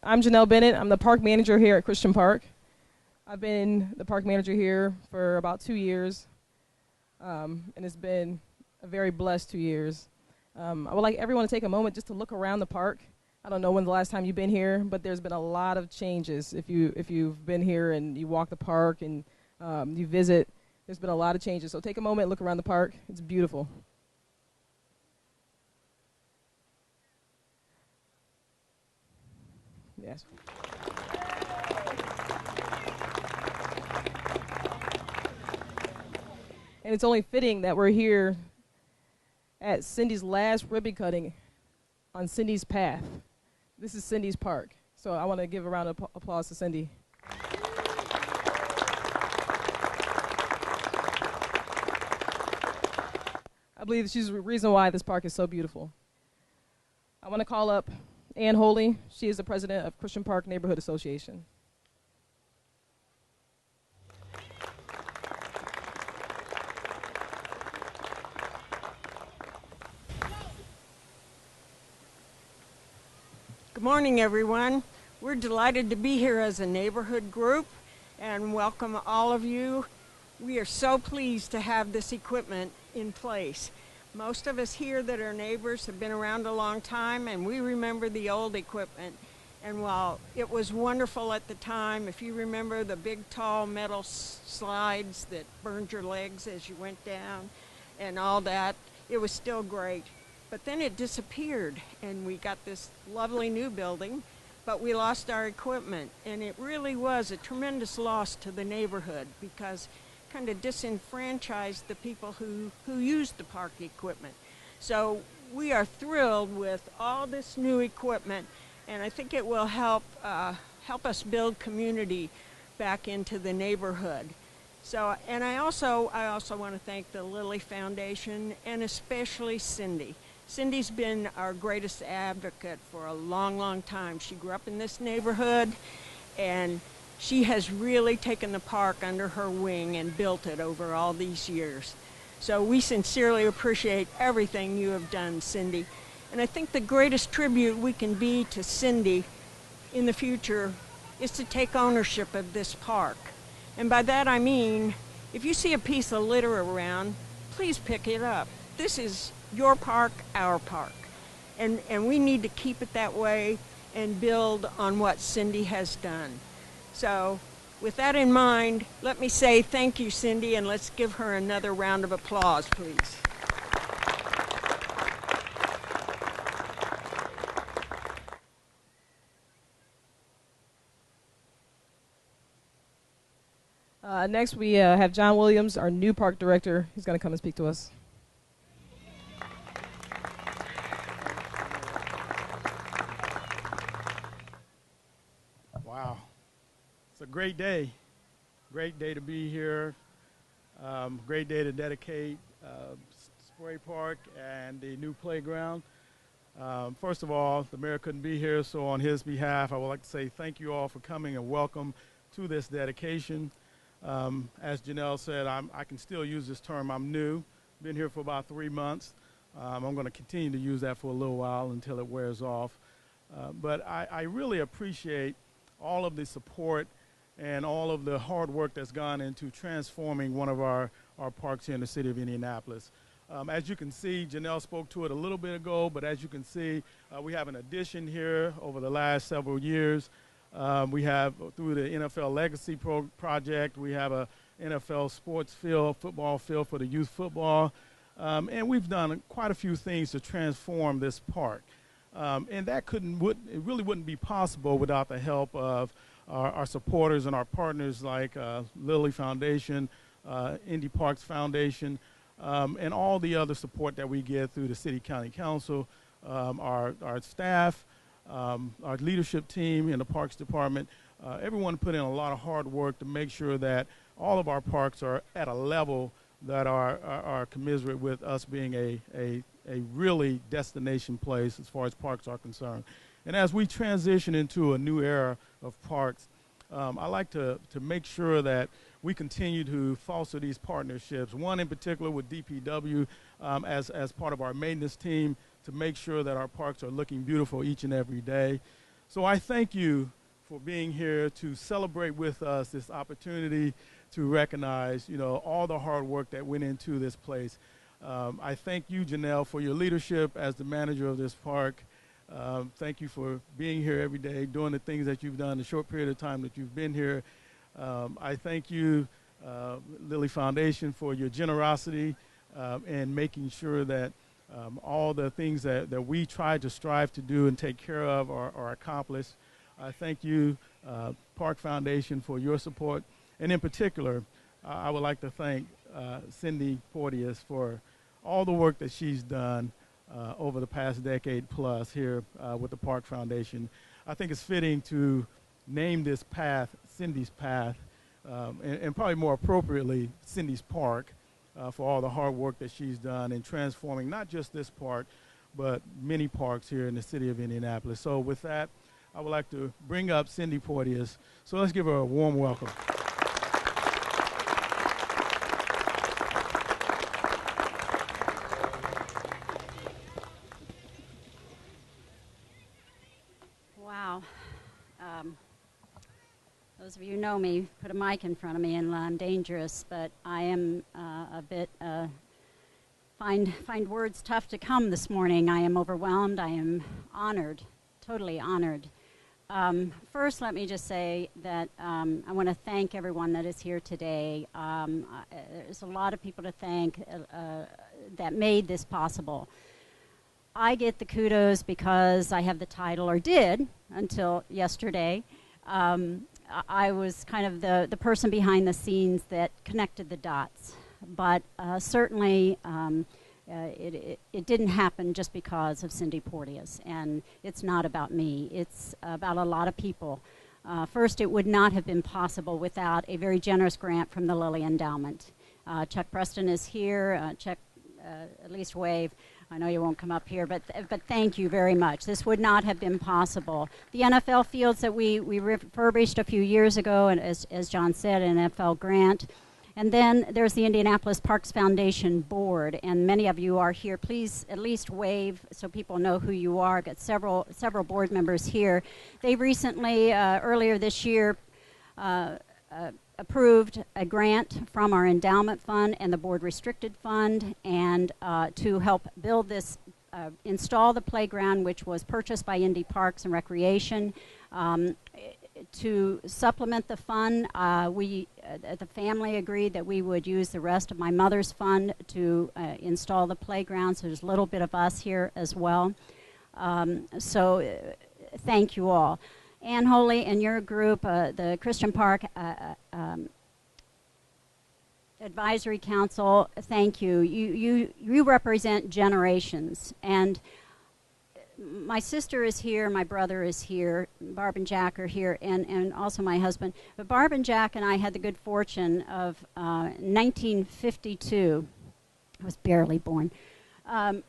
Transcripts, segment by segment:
I'm Janelle Bennett. I'm the park manager here at Christian Park. I've been the park manager here for about 2 years, and it's been a very blessed 2 years. I would like everyone to take a moment just to look around the park. I don't know when the last time you've been here, but there's been a lot of changes. If you've been here and you walk the park and you visit, there's been a lot of changes. So take a moment, look around the park. It's beautiful. Yes. And it's only fitting that we're here at Cindy's last ribbon cutting on Cindy's path. This is Cindy's park. So I want to give a round of applause to Cindy. I believe she's the reason why this park is so beautiful. I want to call up Ann Holy. She is the president of Christian Park Neighborhood Association. Good morning, everyone. We're delighted to be here as a neighborhood group and welcome all of you. We are so pleased to have this equipment in place. Most of us here that are neighbors have been around a long time, and we remember the old equipment. And while it was wonderful at the time, if you remember the big tall metal slides that burned your legs as you went down and all that, it was still great. But then it disappeared, and we got this lovely new building, but we lost our equipment. And it really was a tremendous loss to the neighborhood because it kind of disenfranchised the people who used the park equipment. So we are thrilled with all this new equipment, and I think it will help us build community back into the neighborhood. So, and I also want to thank the Lilly Foundation and especially Cindy. Cindy's been our greatest advocate for a long, long time. She grew up in this neighborhood, and she has really taken the park under her wing and built it over all these years. So we sincerely appreciate everything you have done, Cindy. And I think the greatest tribute we can be to Cindy in the future is to take ownership of this park. And by that I mean, if you see a piece of litter around, please pick it up. This is your park, our park. And we need to keep it that way and build on what Cindy has done. So with that in mind, let me say thank you, Cindy, and let's give her another round of applause, please. Next, we have John Williams, our new park director. He's going to come and speak to us. Wow. It's a great day. Great day to be here. Great day to dedicate Spray Park and the new playground. First of all, the mayor couldn't be here, so on his behalf, I would like to say thank you all for coming and welcome to this dedication. As Janelle said, I can still use this term. I'm new. Been here for about 3 months. I'm going to continue to use that for a little while until it wears off. But I really appreciate all of the support and all of the hard work that's gone into transforming one of our parks here in the city of Indianapolis. As you can see, Janelle spoke to it a little bit ago, but as you can see, we have an addition here over the last several years. We have, through the NFL Legacy Project, we have a NFL sports field, football field for the youth football. And we've done quite a few things to transform this park. And that it really wouldn't be possible without the help of our supporters and our partners like Lilly Foundation, Indy Parks Foundation, and all the other support that we get through the City County Council, our staff, our leadership team in the Parks Department. Everyone put in a lot of hard work to make sure that all of our parks are at a level that are commensurate with us being a really destination place as far as parks are concerned. And as we transition into a new era of parks, I like to make sure that we continue to foster these partnerships, one in particular with DPW as part of our maintenance team to make sure that our parks are looking beautiful each and every day. So I thank you for being here to celebrate with us this opportunity to recognize, all the hard work that went into this place. I thank you, Janelle, for your leadership as the manager of this park. Thank you for being here every day, doing the things that you've done the short period of time that you've been here. I thank you, Lilly Foundation, for your generosity and making sure that all the things that we try to strive to do and take care of are accomplished. I thank you, Park Foundation, for your support. And in particular, I would like to thank Cindy Porteous for all the work that she's done over the past decade plus here with the Park Foundation. I think it's fitting to name this path Cindy's Path, and probably more appropriately, Cindy's Park, for all the hard work that she's done in transforming not just this park, but many parks here in the city of Indianapolis. So with that, I would like to bring up Cindy Porteous. So let's give her a warm welcome. Wow. Those of you who know me, put a mic in front of me and I'm dangerous, but I am a bit, find words tough to come this morning. I am overwhelmed. I am honored, totally honored. First, let me just say that I want to thank everyone that is here today. There's a lot of people to thank that made this possible. I get the kudos because I have the title, or did until yesterday. I was kind of the person behind the scenes that connected the dots. But certainly it didn't happen just because of Cindy Porteous. And it's not about me. It's about a lot of people. First, it would not have been possible without a very generous grant from the Lilly Endowment. Chuck Preston is here. Chuck, at least wave. I know you won't come up here, but thank you very much. This would not have been possible. The NFL fields that we refurbished a few years ago, and as John said, an NFL grant. And then there's the Indianapolis Parks Foundation Board, and many of you are here. Please at least wave so people know who you are. I've got several board members here. They recently, earlier this year, approved a grant from our endowment fund and the board restricted fund, and to help build this, install the playground, which was purchased by Indy Parks and Recreation. To supplement the fund, the family agreed that we would use the rest of my mother's fund to install the playground, so there's a little bit of us here as well. Thank you all. Ann Holy and your group, the Christian Park Advisory Council, thank you. You represent generations. And my sister is here, my brother is here, Barb and Jack are here, and also my husband. But Barb and Jack and I had the good fortune of 1952, I was barely born, of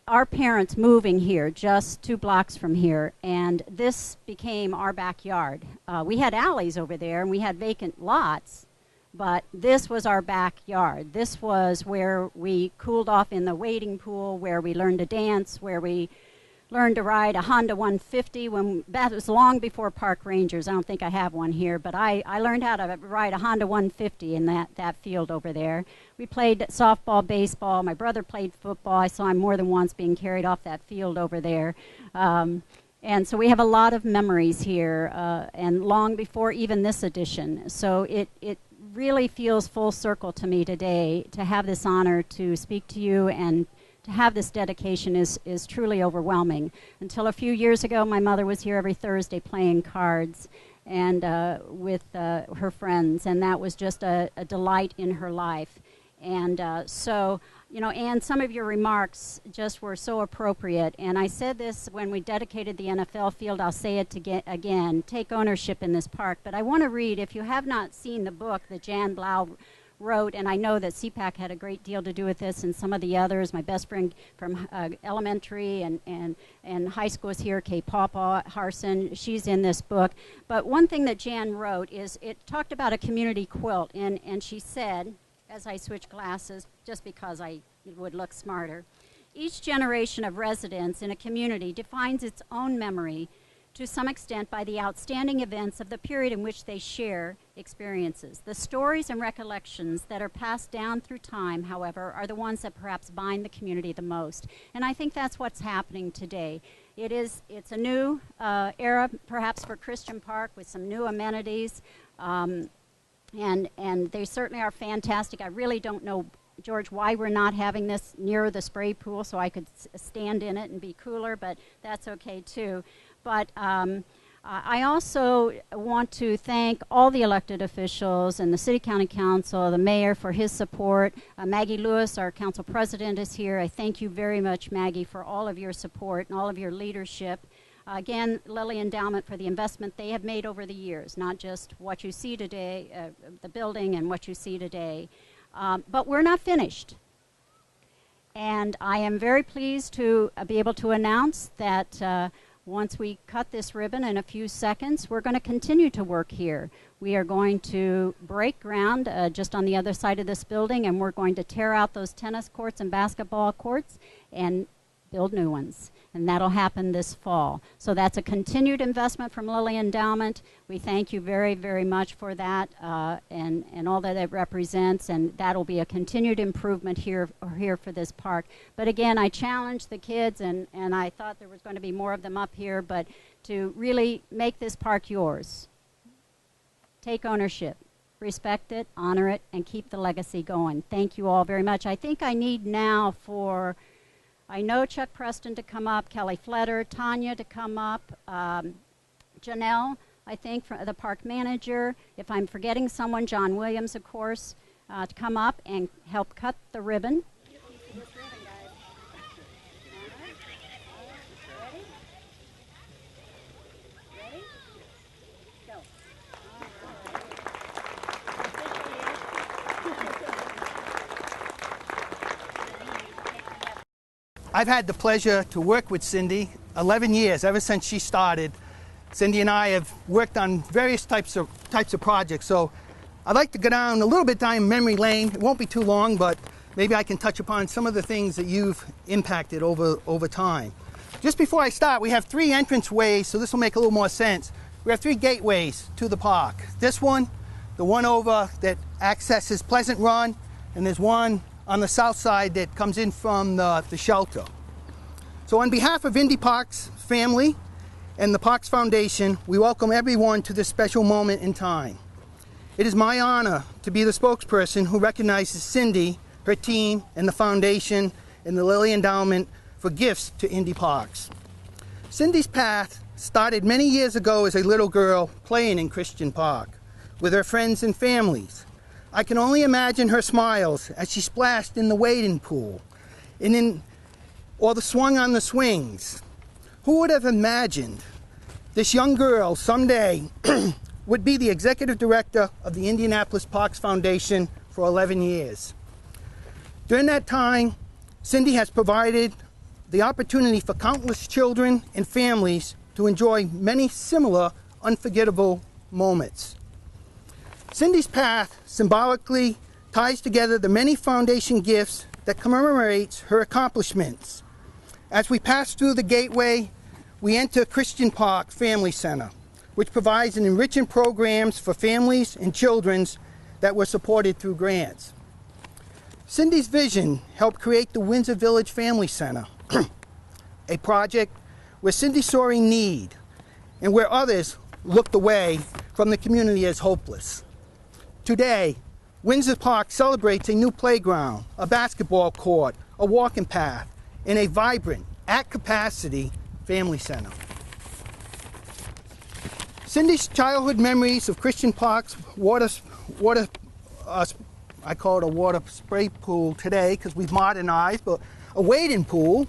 our parents moving here just 2 blocks from here, and this became our backyard. We had alleys over there and we had vacant lots, but this was our backyard. This was where we cooled off in the wading pool, where we learned to dance, where we learned to ride a Honda 150. That was long before park rangers. I don't think I have one here, but I learned how to ride a Honda 150 in that field over there. We played softball, baseball. My brother played football. I saw him more than once being carried off that field over there. And so we have a lot of memories here, and long before even this edition. So it really feels full circle to me today to have this honor to speak to you, and to have this dedication is truly overwhelming. Until a few years ago, my mother was here every Thursday playing cards and with her friends, and that was just a delight in her life. And so, Ann, some of your remarks just were so appropriate. And I said this when we dedicated the NFL field. I'll say it again. Take ownership in this park. But I want to read, if you have not seen the book that Jan Blau wrote, and I know that CPAC had a great deal to do with this, and some of the others. My best friend from elementary and high school is here, Kay Pawpaw Harson. She's in this book. But one thing that Jan wrote is it talked about a community quilt, and she said, as I switch glasses, just because I would look smarter, each generation of residents in a community defines its own memory, to some extent by the outstanding events of the period in which they share experiences. The stories and recollections that are passed down through time, however, are the ones that perhaps bind the community the most. And I think that's what's happening today. It's a new era, perhaps, for Christian Park with some new amenities, and they certainly are fantastic. I really don't know, George, why we're not having this near the spray pool so I could stand in it and be cooler, but that's okay too. But I also want to thank all the elected officials and the City County Council, the mayor for his support. Maggie Lewis, our council president, is here. I thank you very much, Maggie, for all of your support and all of your leadership. Again, Lilly Endowment for the investment they have made over the years, not just what you see today, the building and what you see today. But we're not finished. And I am very pleased to be able to announce that once we cut this ribbon in a few seconds, we're going to continue to work here. We are going to break ground just on the other side of this building, and we're going to tear out those tennis courts and basketball courts and build new ones. And that'll happen this fall. So that's a continued investment from Lilly Endowment. We thank you very, very much for that and all that it represents. And that'll be a continued improvement here for this park. But again, I challenged the kids, and I thought there was going to be more of them up here, but to really make this park yours. Take ownership. Respect it, honor it, and keep the legacy going. Thank you all very much. I think I need now for... I know Chuck Preston to come up, Kelly Fletter, Tanya to come up, Janelle, I think, the park manager. If I'm forgetting someone, John Williams, of course, to come up and help cut the ribbon. I've had the pleasure to work with Cindy 11 years, ever since she started. Cindy and I have worked on various types of projects, so I'd like to go down a little bit down memory lane. It won't be too long, but maybe I can touch upon some of the things that you've impacted over time. Just before I start, we have 3 entrance ways, so this will make a little more sense. We have 3 gateways to the park. This one, the one over that accesses Pleasant Run, and there's one on the south side that comes in from the shelter. So on behalf of Indy Parks family and the Parks Foundation, we welcome everyone to this special moment in time. It is my honor to be the spokesperson who recognizes Cindy, her team, and the foundation and the Lilly Endowment for gifts to Indy Parks. Cindy's path started many years ago as a little girl playing in Christian Park with her friends and families. I can only imagine her smiles as she splashed in the wading pool or the swung on the swings. Who would have imagined this young girl someday would be the executive director of the Indianapolis Parks Foundation for 11 years. During that time, Cindy has provided the opportunity for countless children and families to enjoy many similar unforgettable moments. Cindy's path symbolically ties together the many foundation gifts that commemorates her accomplishments. As we pass through the gateway, we enter Christian Park Family Center, which provides an enriching programs for families and children that were supported through grants. Cindy's vision helped create the Windsor Village Family Center, a project where Cindy saw a need and where others looked away from the community as hopeless. Today, Windsor Park celebrates a new playground, a basketball court, a walking path, and a vibrant, at-capacity family center. Cindy's childhood memories of Christian Park's I call it a water spray pool today because we've modernized, but a wading pool,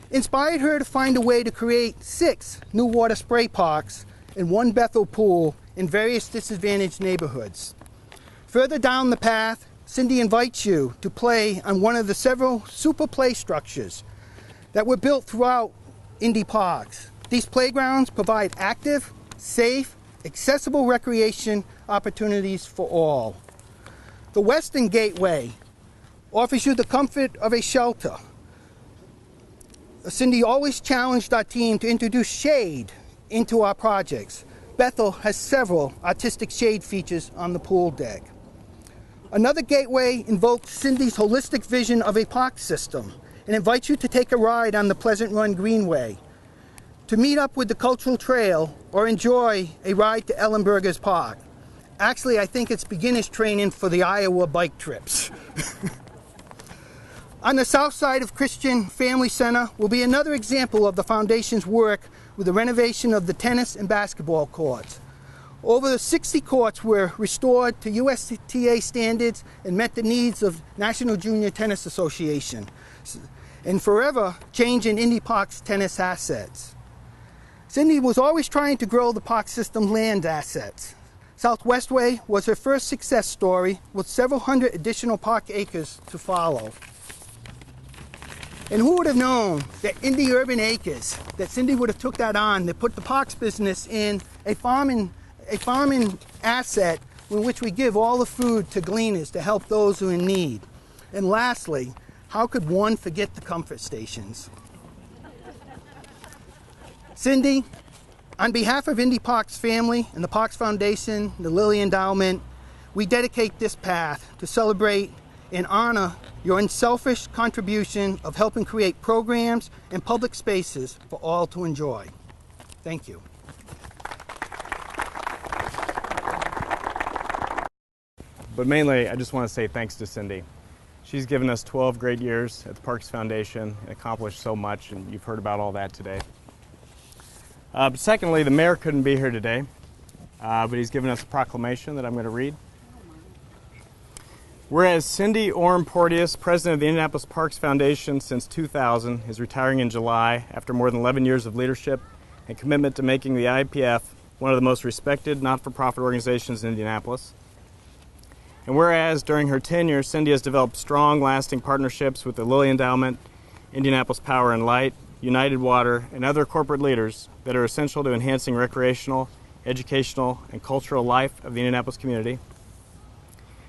inspired her to find a way to create 6 new water spray parks and 1 Bethel pool in various disadvantaged neighborhoods. Further down the path, Cindy invites you to play on one of the several super play structures that were built throughout Indy Parks. These playgrounds provide active, safe, accessible recreation opportunities for all. The Western Gateway offers you the comfort of a shelter. Cindy always challenged our team to introduce shade into our projects. Bethel has several artistic shade features on the pool deck. Another gateway invokes Cindy's holistic vision of a park system and invites you to take a ride on the Pleasant Run Greenway, to meet up with the Cultural Trail, or enjoy a ride to Ellenberger's Park. Actually, I think it's beginner's training for the Iowa bike trips. On the south side of Christian Family Center will be another example of the Foundation's work with the renovation of the tennis and basketball courts. Over 60 courts were restored to USTA standards and met the needs of National Junior Tennis Association, and forever changing Indy Park's tennis assets. Cindy was always trying to grow the park system land assets. Southwestway was her first success story, with several hundred additional park acres to follow. And who would have known that Indy Urban Acres, that Cindy would have took that on, that put the parks business in a farming asset in which we give all the food to gleaners to help those who are in need. And lastly, how could one forget the comfort stations? Cindy, on behalf of Indy Parks family and the Parks Foundation, the Lilly Endowment, we dedicate this path to celebrate and honor your unselfish contribution of helping create programs and public spaces for all to enjoy. Thank you. But mainly, I just want to say thanks to Cindy. She's given us 12 great years at the Parks Foundation and accomplished so much, and you've heard about all that today. But secondly, the mayor couldn't be here today, but he's given us a proclamation that I'm going to read. Whereas Cindy Orm Porteous, president of the Indianapolis Parks Foundation since 2000, is retiring in July after more than 11 years of leadership and commitment to making the IPF one of the most respected not-for-profit organizations in Indianapolis. And whereas during her tenure, Cindy has developed strong, lasting partnerships with the Lilly Endowment, Indianapolis Power and Light, United Water, and other corporate leaders that are essential to enhancing recreational, educational, and cultural life of the Indianapolis community.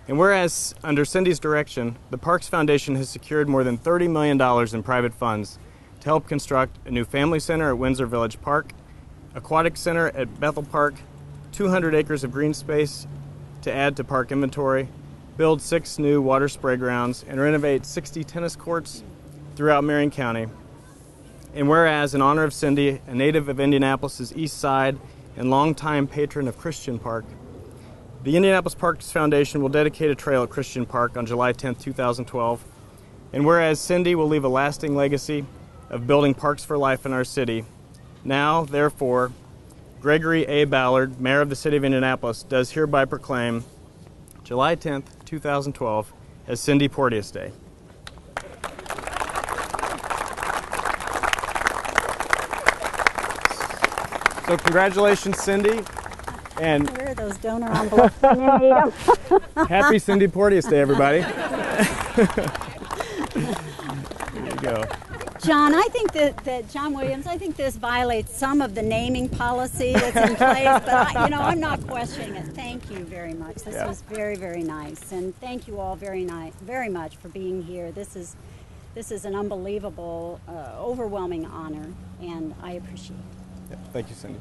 And whereas, under Cindy's direction, the Parks Foundation has secured more than $30 million in private funds to help construct a new family center at Windsor Village Park, aquatic center at Bethel Park, 200 acres of green space to add to park inventory, build 6 new water spray grounds, and renovate 60 tennis courts throughout Marion County. And whereas, in honor of Cindy, a native of Indianapolis' East Side and longtime patron of Christian Park, the Indianapolis Parks Foundation will dedicate a trail at Christian Park on July 10, 2012. And whereas Cindy will leave a lasting legacy of building parks for life in our city, now, therefore, Gregory A. Ballard, Mayor of the City of Indianapolis, does hereby proclaim July 10, 2012 as Cindy Porteous Day. So congratulations, Cindy. And where are those donor envelopes when you need them? happy Cindy Porteous Day, everybody. There you go. John, I think that John Williams, I think this violates some of the naming policy that's in place, but I'm not questioning it. Thank you very much. This was very, very nice, and thank you all very much for being here. This is an unbelievable, overwhelming honor, and I appreciate it. Thank you, Cindy.